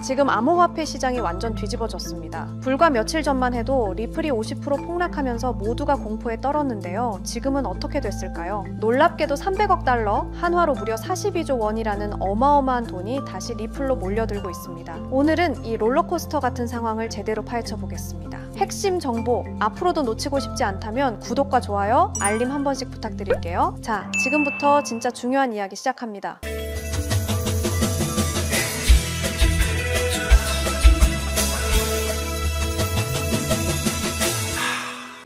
지금 암호화폐 시장이 완전 뒤집어졌습니다. 불과 며칠 전만 해도 리플이 50% 폭락하면서 모두가 공포에 떨었는데요. 지금은 어떻게 됐을까요? 놀랍게도 300억 달러, 한화로 무려 42조 원이라는 어마어마한 돈이 다시 리플로 몰려들고 있습니다. 오늘은 이 롤러코스터 같은 상황을 제대로 파헤쳐 보겠습니다. 핵심 정보, 앞으로도 놓치고 싶지 않다면 구독과 좋아요, 알림 한 번씩 부탁드릴게요. 자, 지금부터 진짜 중요한 이야기 시작합니다.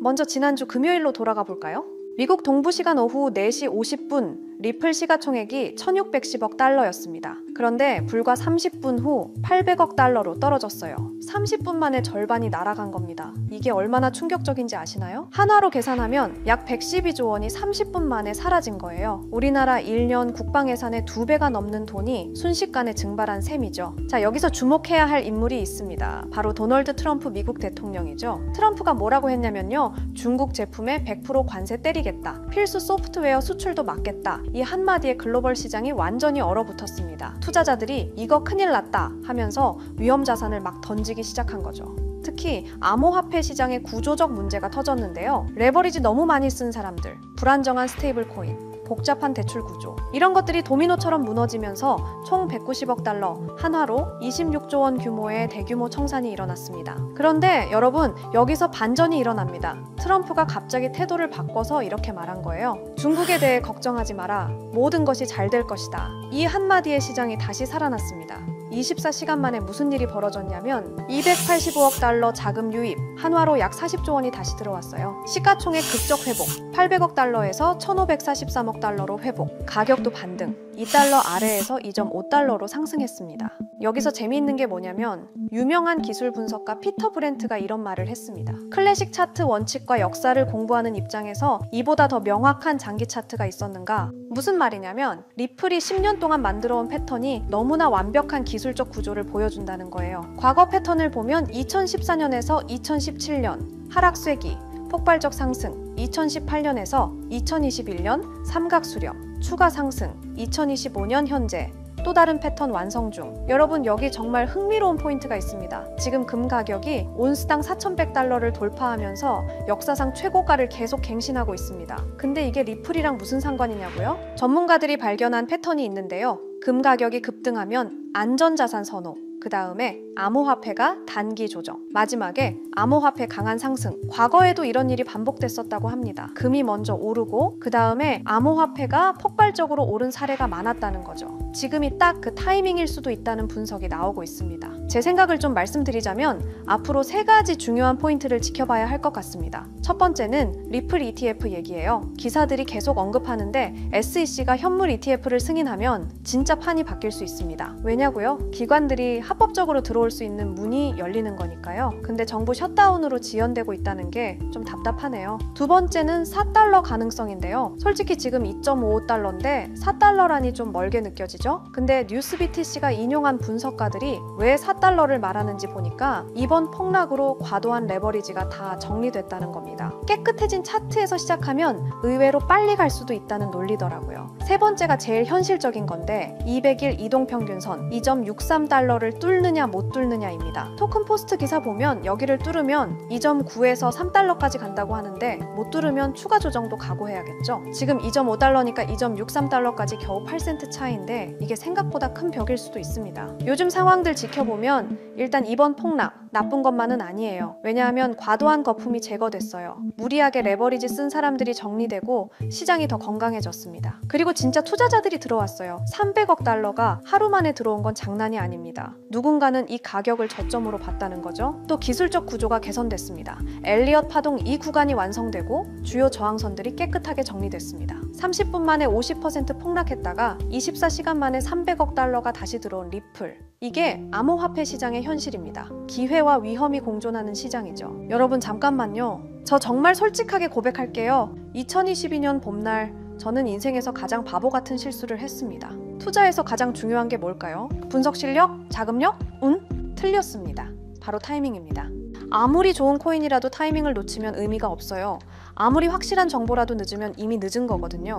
먼저 지난주 금요일로 돌아가 볼까요? 미국 동부 시간 오후 4시 50분 리플 시가총액이 1610억 달러였습니다. 그런데 불과 30분 후 800억 달러로 떨어졌어요. 30분 만에 절반이 날아간 겁니다. 이게 얼마나 충격적인지 아시나요? 한화로 계산하면 약 112조 원이 30분 만에 사라진 거예요. 우리나라 1년 국방 예산의 2배가 넘는 돈이 순식간에 증발한 셈이죠. 자, 여기서 주목해야 할 인물이 있습니다. 바로 도널드 트럼프 미국 대통령이죠. 트럼프가 뭐라고 했냐면요. 중국 제품에 100% 관세 때리겠다. 필수 소프트웨어 수출도 막겠다. 이 한마디에 글로벌 시장이 완전히 얼어붙었습니다. 투자자들이 이거 큰일 났다 하면서 위험 자산을 막 던지기 시작한 거죠. 특히 암호화폐 시장의 구조적 문제가 터졌는데요. 레버리지 너무 많이 쓴 사람들, 불안정한 스테이블 코인, 복잡한 대출 구조, 이런 것들이 도미노처럼 무너지면서 총 190억 달러, 한화로 26조 원 규모의 대규모 청산이 일어났습니다. 그런데 여러분, 여기서 반전이 일어납니다. 트럼프가 갑자기 태도를 바꿔서 이렇게 말한 거예요. 중국에 대해 걱정하지 마라. 모든 것이 잘 될 것이다. 이 한마디에 시장이 다시 살아났습니다. 24시간 만에 무슨 일이 벌어졌냐면 285억 달러 자금 유입, 한화로 약 40조 원이 다시 들어왔어요. 시가총액 극적 회복, 800억 달러에서 1543억 달러로 회복, 가격도 반등, 2달러 아래에서 2.5달러로 상승했습니다. 여기서 재미있는 게 뭐냐면 유명한 기술 분석가 피터 브렌트가 이런 말을 했습니다. 클래식 차트 원칙과 역사를 공부하는 입장에서 이보다 더 명확한 장기 차트가 있었는가? 무슨 말이냐면 리플이 10년 동안 만들어온 패턴이 너무나 완벽한 기술적 구조를 보여준다는 거예요. 과거 패턴을 보면 2014년에서 2017년 하락쇄기, 폭발적 상승, 2018년에서 2021년 삼각 수렴, 추가 상승, 2025년 현재 또 다른 패턴 완성 중. 여러분, 여기 정말 흥미로운 포인트가 있습니다. 지금 금 가격이 온스당 4,100달러를 돌파하면서 역사상 최고가를 계속 갱신하고 있습니다. 근데 이게 리플이랑 무슨 상관이냐고요? 전문가들이 발견한 패턴이 있는데요. 금 가격이 급등하면 안전자산 선호, 그 다음에 암호화폐가 단기 조정, 마지막에 암호화폐 강한 상승. 과거에도 이런 일이 반복됐었다고 합니다. 금이 먼저 오르고 그 다음에 암호화폐가 폭발적으로 오른 사례가 많았다는 거죠. 지금이 딱 그 타이밍일 수도 있다는 분석이 나오고 있습니다. 제 생각을 좀 말씀드리자면 앞으로 3가지 중요한 포인트를 지켜봐야 할 것 같습니다. 첫 번째는 리플 ETF 얘기예요. 기사들이 계속 언급하는데 SEC가 현물 ETF를 승인하면 진짜 판이 바뀔 수 있습니다. 왜냐고요? 기관들이 합법적으로 들어올 수 있는 문이 열리는 거니까요. 근데 정부 셧다운으로 지연되고 있다는 게 좀 답답하네요. 두 번째는 4달러 가능성인데요. 솔직히 지금 2.55달러인데 4달러라니 좀 멀게 느껴지죠? 근데 뉴스BTC가 인용한 분석가들이 왜 4달러를 말하는지 보니까 이번 폭락으로 과도한 레버리지가 다 정리됐다는 겁니다. 깨끗해진 차트에서 시작하면 의외로 빨리 갈 수도 있다는 논리더라고요. 세 번째가 제일 현실적인 건데 200일 이동평균선 2.63달러를 뚫느냐 못 뚫느냐입니다. 토큰포스트 기사 보면 여기를 뚫으면 2.9에서 3달러까지 간다고 하는데 못 뚫으면 추가 조정도 각오해야겠죠. 지금 2.5달러니까 2.63달러까지 겨우 8센트 차이인데 이게 생각보다 큰 벽일 수도 있습니다. 요즘 상황들 지켜보면 일단 이번 폭락 나쁜 것만은 아니에요. 왜냐하면 과도한 거품이 제거됐어요. 무리하게 레버리지 쓴 사람들이 정리되고 시장이 더 건강해졌습니다. 그리고 진짜 투자자들이 들어왔어요. 300억 달러가 하루 만에 들어온 건 장난이 아닙니다. 누군가는 이 가격을 저점으로 봤다는 거죠. 또 기술적 구조가 개선됐습니다. 엘리엇 파동 이 구간이 완성되고 주요 저항선들이 깨끗하게 정리됐습니다. 30분 만에 50% 폭락했다가 24시간 만에 300억 달러가 다시 들어온 리플. 이게 암호화폐 시장의 현실입니다. 기회와 위험이 공존하는 시장이죠. 여러분 잠깐만요. 저 정말 솔직하게 고백할게요. 2022년 봄날 저는 인생에서 가장 바보 같은 실수를 했습니다. 투자에서 가장 중요한 게 뭘까요? 분석 실력? 자금력? 운? 틀렸습니다. 바로 타이밍입니다. 아무리 좋은 코인이라도 타이밍을 놓치면 의미가 없어요. 아무리 확실한 정보라도 늦으면 이미 늦은 거거든요.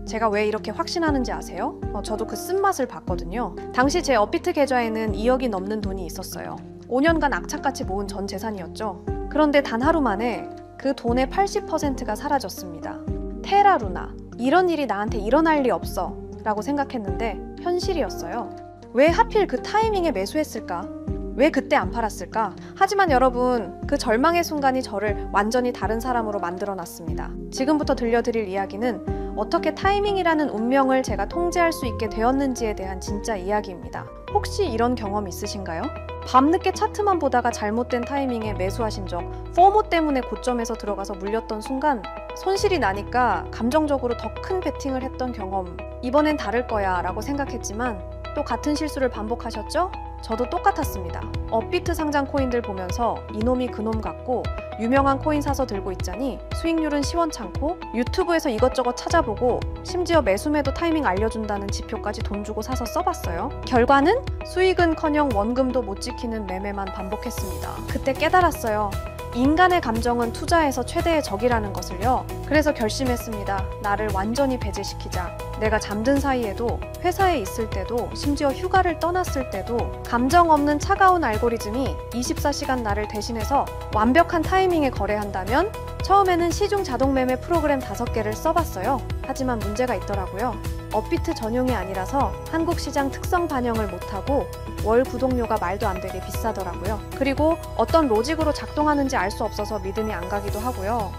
제가 왜 이렇게 확신하는지 아세요? 저도 그 쓴맛을 봤거든요. 당시 제 업비트 계좌에는 2억이 넘는 돈이 있었어요. 5년간 악착같이 모은 전 재산이었죠. 그런데 단 하루 만에 그 돈의 80%가 사라졌습니다. 테라루나, 이런 일이 나한테 일어날 리 없어 라고 생각했는데 현실이었어요. 왜 하필 그 타이밍에 매수했을까? 왜 그때 안 팔았을까? 하지만 여러분, 그 절망의 순간이 저를 완전히 다른 사람으로 만들어놨습니다. 지금부터 들려드릴 이야기는 어떻게 타이밍이라는 운명을 제가 통제할 수 있게 되었는지에 대한 진짜 이야기입니다. 혹시 이런 경험 있으신가요? 밤늦게 차트만 보다가 잘못된 타이밍에 매수하신 적, 포모 때문에 고점에서 들어가서 물렸던 순간 손실이 나니까 감정적으로 더 큰 베팅을 했던 경험, 이번엔 다를 거야 라고 생각했지만 또 같은 실수를 반복하셨죠? 저도 똑같았습니다. 업비트 상장 코인들 보면서 이놈이 그놈 같고 유명한 코인 사서 들고 있자니 수익률은 시원찮고 유튜브에서 이것저것 찾아보고 심지어 매수매도 타이밍 알려준다는 지표까지 돈 주고 사서 써봤어요. 결과는 수익은커녕 원금도 못 지키는 매매만 반복했습니다. 그때 깨달았어요. 인간의 감정은 투자에서 최대의 적이라는 것을요. 그래서 결심했습니다. 나를 완전히 배제시키자. 내가 잠든 사이에도, 회사에 있을 때도, 심지어 휴가를 떠났을 때도 감정 없는 차가운 알고리즘이 24시간 나를 대신해서 완벽한 타이밍에 거래한다면 처음에는 시중 자동 매매 프로그램 5개를 써봤어요. 하지만 문제가 있더라고요. 업비트 전용이 아니라서 한국 시장 특성 반영을 못하고 월 구독료가 말도 안 되게 비싸더라고요. 그리고 어떤 로직으로 작동하는지 알 수 없어서 믿음이 안 가기도 하고요.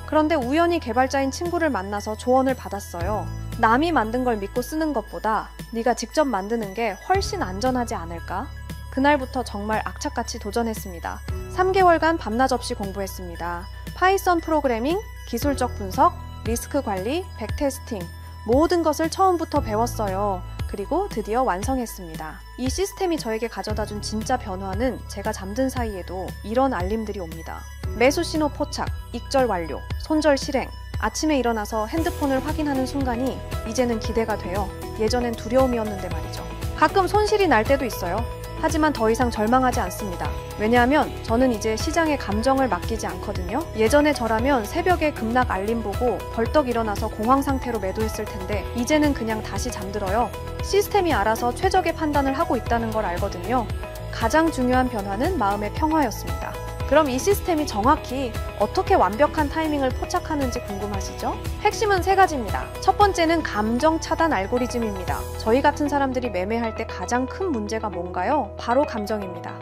그런데 우연히 개발자인 친구를 만나서 조언을 받았어요. 남이 만든 걸 믿고 쓰는 것보다 네가 직접 만드는 게 훨씬 안전하지 않을까? 그날부터 정말 악착같이 도전했습니다. 3개월간 밤낮 없이 공부했습니다. 파이썬 프로그래밍, 기술적 분석, 리스크 관리, 백테스팅, 모든 것을 처음부터 배웠어요. 그리고 드디어 완성했습니다. 이 시스템이 저에게 가져다준 진짜 변화는 제가 잠든 사이에도 이런 알림들이 옵니다. 매수 신호 포착, 익절 완료, 손절 실행. 아침에 일어나서 핸드폰을 확인하는 순간이 이제는 기대가 돼요. 예전엔 두려움이었는데 말이죠. 가끔 손실이 날 때도 있어요. 하지만 더 이상 절망하지 않습니다. 왜냐하면 저는 이제 시장의 감정을 맡기지 않거든요. 예전에 저라면 새벽에 급락 알림 보고 벌떡 일어나서 공황 상태로 매도했을 텐데 이제는 그냥 다시 잠들어요. 시스템이 알아서 최적의 판단을 하고 있다는 걸 알거든요. 가장 중요한 변화는 마음의 평화였습니다. 그럼 이 시스템이 정확히 어떻게 완벽한 타이밍을 포착하는지 궁금하시죠? 핵심은 3가지입니다. 첫 번째는 감정 차단 알고리즘입니다. 저희 같은 사람들이 매매할 때 가장 큰 문제가 뭔가요? 바로 감정입니다.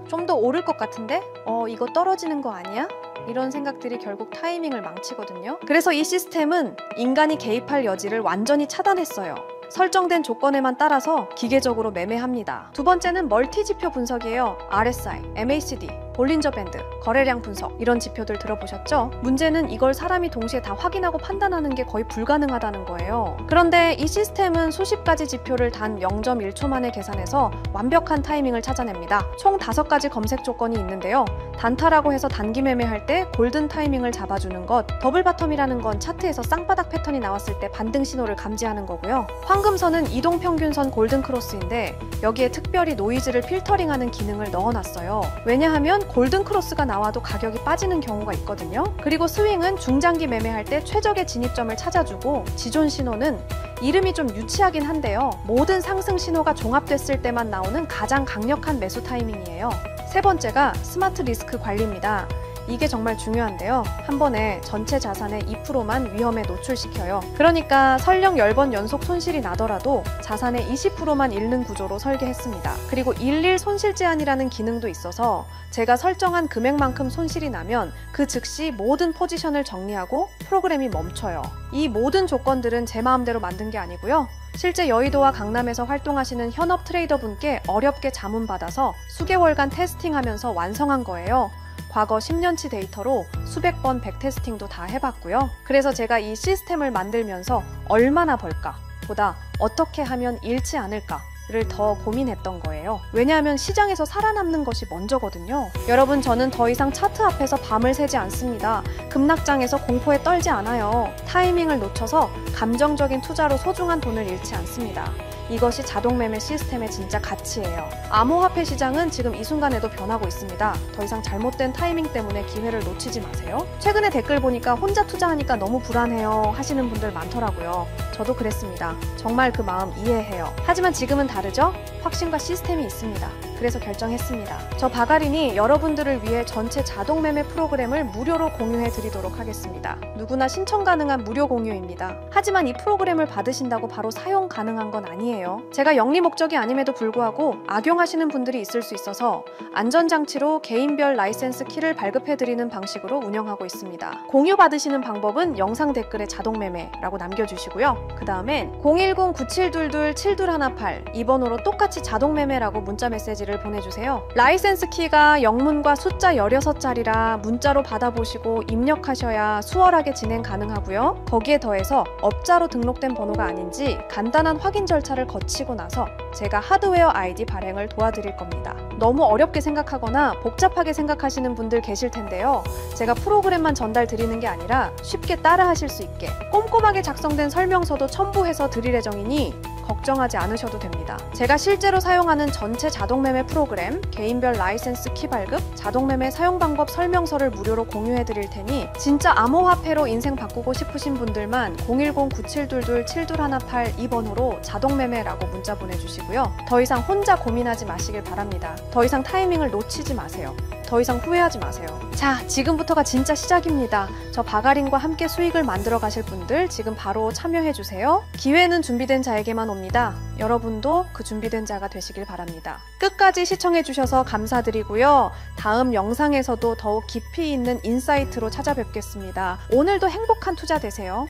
좀 더 오를 것 같은데? 이거 떨어지는 거 아니야? 이런 생각들이 결국 타이밍을 망치거든요. 그래서 이 시스템은 인간이 개입할 여지를 완전히 차단했어요. 설정된 조건에만 따라서 기계적으로 매매합니다. 두 번째는 멀티 지표 분석이에요. RSI, MACD, 볼린저 밴드, 거래량 분석, 이런 지표들 들어보셨죠? 문제는 이걸 사람이 동시에 다 확인하고 판단하는 게 거의 불가능하다는 거예요. 그런데 이 시스템은 수십 가지 지표를 단 0.1초 만에 계산해서 완벽한 타이밍을 찾아냅니다. 총 5가지 검색 조건이 있는데요. 단타라고 해서 단기 매매할 때 골든 타이밍을 잡아주는 것, 더블 바텀이라는 건 차트에서 쌍바닥 패턴이 나왔을 때 반등 신호를 감지하는 거고요. 황금선은 이동평균선 골든 크로스인데 여기에 특별히 노이즈를 필터링하는 기능을 넣어놨어요. 왜냐하면 골든 크로스가 나와도 가격이 빠지는 경우가 있거든요. 그리고 스윙은 중장기 매매할 때 최적의 진입점을 찾아주고, 지존 신호는 이름이 좀 유치하긴 한데요. 모든 상승 신호가 종합됐을 때만 나오는 가장 강력한 매수 타이밍이에요. 세 번째가 스마트 리스크 관리입니다. 이게 정말 중요한데요. 한 번에 전체 자산의 2%만 위험에 노출시켜요. 그러니까 설령 10번 연속 손실이 나더라도 자산의 20%만 잃는 구조로 설계했습니다. 그리고 일일 손실 제한이라는 기능도 있어서 제가 설정한 금액만큼 손실이 나면 그 즉시 모든 포지션을 정리하고 프로그램이 멈춰요. 이 모든 조건들은 제 마음대로 만든 게 아니고요. 실제 여의도와 강남에서 활동하시는 현업 트레이더분께 어렵게 자문받아서 수개월간 테스팅하면서 완성한 거예요. 과거 10년치 데이터로 수백 번 백테스팅도 다 해봤고요. 그래서 제가 이 시스템을 만들면서 얼마나 벌까 보다 어떻게 하면 잃지 않을까를 더 고민했던 거예요. 왜냐하면 시장에서 살아남는 것이 먼저거든요. 여러분, 저는 더 이상 차트 앞에서 밤을 새지 않습니다. 급락장에서 공포에 떨지 않아요. 타이밍을 놓쳐서 감정적인 투자로 소중한 돈을 잃지 않습니다. 이것이 자동매매 시스템의 진짜 가치예요. 암호화폐 시장은 지금 이 순간에도 변하고 있습니다. 더 이상 잘못된 타이밍 때문에 기회를 놓치지 마세요. 최근에 댓글 보니까 혼자 투자하니까 너무 불안해요 하시는 분들 많더라고요. 저도 그랬습니다. 정말 그 마음 이해해요. 하지만 지금은 다르죠? 확신과 시스템이 있습니다. 그래서 결정했습니다. 저 바가린이 여러분들을 위해 전체 자동매매 프로그램을 무료로 공유해 드리도록 하겠습니다. 누구나 신청 가능한 무료 공유입니다. 하지만 이 프로그램을 받으신다고 바로 사용 가능한 건 아니에요. 제가 영리 목적이 아님에도 불구하고 악용하시는 분들이 있을 수 있어서 안전장치로 개인별 라이센스 키를 발급해 드리는 방식으로 운영하고 있습니다. 공유 받으시는 방법은 영상 댓글에 자동매매라고 남겨주시고요. 그 다음엔 010-9722-7218 이 번호로 똑같이 자동매매라고 문자 메시지를 보내주세요. 라이센스 키가 영문과 숫자 16자리라 문자로 받아보시고 입력하셔야 수월하게 진행 가능하고요. 거기에 더해서 업자로 등록된 번호가 아닌지 간단한 확인 절차를 거치고 나서 제가 하드웨어 아이디 발행을 도와드릴 겁니다. 너무 어렵게 생각하거나 복잡하게 생각하시는 분들 계실 텐데요. 제가 프로그램만 전달 드리는 게 아니라 쉽게 따라 하실 수 있게 꼼꼼하게 작성된 설명서도 첨부해서 드릴 예정이니 걱정하지 않으셔도 됩니다. 제가 실제로 사용하는 전체 자동매매 프로그램, 개인별 라이센스 키 발급, 자동매매 사용 방법 설명서를 무료로 공유해 드릴 테니 진짜 암호화폐로 인생 바꾸고 싶으신 분들만 010-9722-7218 이 번호로 자동매매라고 문자 보내주시고요. 더 이상 혼자 고민하지 마시길 바랍니다. 더 이상 타이밍을 놓치지 마세요. 더 이상 후회하지 마세요. 자, 지금부터가 진짜 시작입니다. 저 바가린과 함께 수익을 만들어 가실 분들 지금 바로 참여해주세요. 기회는 준비된 자에게만 옵니다. 여러분도 그 준비된 자가 되시길 바랍니다. 끝까지 시청해주셔서 감사드리고요. 다음 영상에서도 더욱 깊이 있는 인사이트로 찾아뵙겠습니다. 오늘도 행복한 투자 되세요.